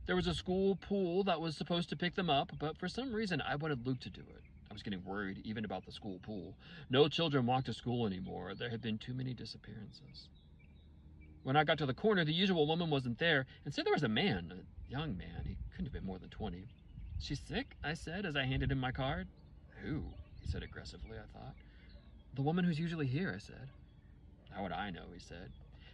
There was a school pool that was supposed to pick them up, but for some reason I wanted Luke to do it. I was getting worried even about the school pool. No children walked to school anymore. There had been too many disappearances. When I got to the corner, the usual woman wasn't there. Instead, there was a man, a young man. He couldn't have been more than 20. She's sick, I said as I handed him my card. Who? He said aggressively, I thought. The woman who's usually here, I said. How would I know, he said.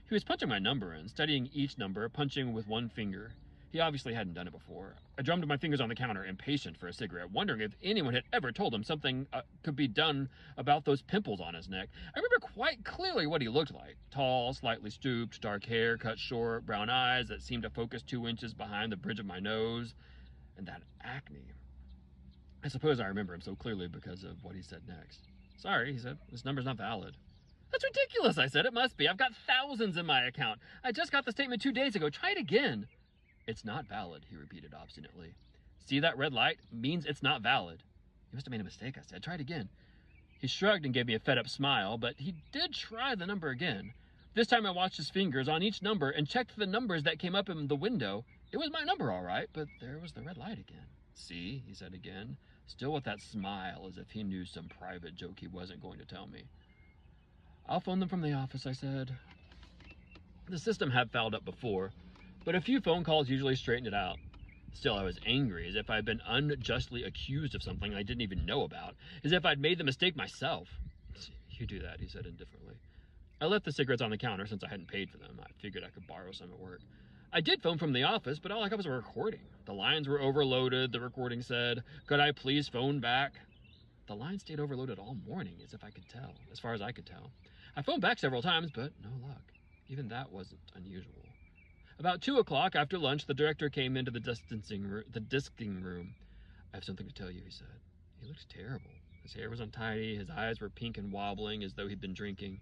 He was punching my number in, studying each number, punching with one finger. He obviously hadn't done it before. I drummed my fingers on the counter, impatient for a cigarette, wondering if anyone had ever told him something could be done about those pimples on his neck. I remember quite clearly what he looked like. Tall, slightly stooped, dark hair, cut short, brown eyes that seemed to focus 2 inches behind the bridge of my nose, and that acne. I suppose I remember him so clearly because of what he said next. Sorry, he said, this number's not valid. That's ridiculous, I said. It must be. I've got thousands in my account. I just got the statement 2 days ago. Try it again. It's not valid, he repeated obstinately. See that red light? Means it's not valid. You must have made a mistake, I said. Try it again. He shrugged and gave me a fed-up smile, but he did try the number again. This time I watched his fingers on each number and checked the numbers that came up in the window. It was my number, all right, but there was the red light again. See, he said again, still with that smile as if he knew some private joke he wasn't going to tell me. I'll phone them from the office, I said. The system had fouled up before, but a few phone calls usually straightened it out. Still, I was angry, as if I had been unjustly accused of something I didn't even know about, as if I'd made the mistake myself. You do that, he said indifferently. I left the cigarettes on the counter since I hadn't paid for them. I figured I could borrow some at work. I did phone from the office, but all I got was a recording. The lines were overloaded, the recording said, "Could I please phone back?" The line stayed overloaded all morning, as far as I could tell. I phoned back several times, but no luck. Even that wasn't unusual. About 2 o'clock after lunch, the director came into the disking room. I have something to tell you, he said. He looked terrible. His hair was untidy, his eyes were pink and wobbling as though he'd been drinking.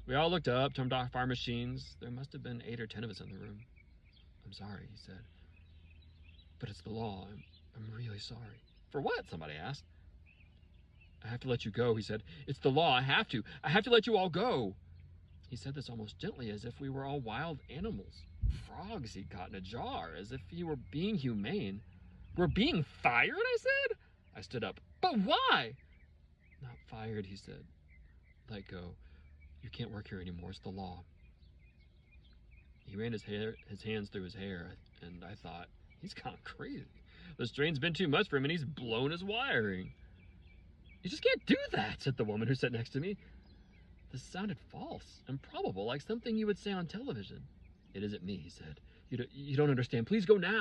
We all looked up, turned off our machines. There must have been 8 or 10 of us in the room. I'm sorry, he said. But it's the law. I'm really sorry. For what? Somebody asked. I have to let you go, he said. It's the law. I have to. I have to let you all go. He said this almost gently, as if we were all wild animals. Frogs he'd caught in a jar, as if he were being humane. We're being fired, I said. I stood up. But why? Not fired, he said. Let go. You can't work here anymore. It's the law. He ran his hands through his hair, and I thought, he's gone crazy. The strain's been too much for him, and he's blown his wiring. You just can't do that, said the woman who sat next to me. This sounded false, improbable, like something you would say on television. It isn't me, he said. You don't understand. Please go now.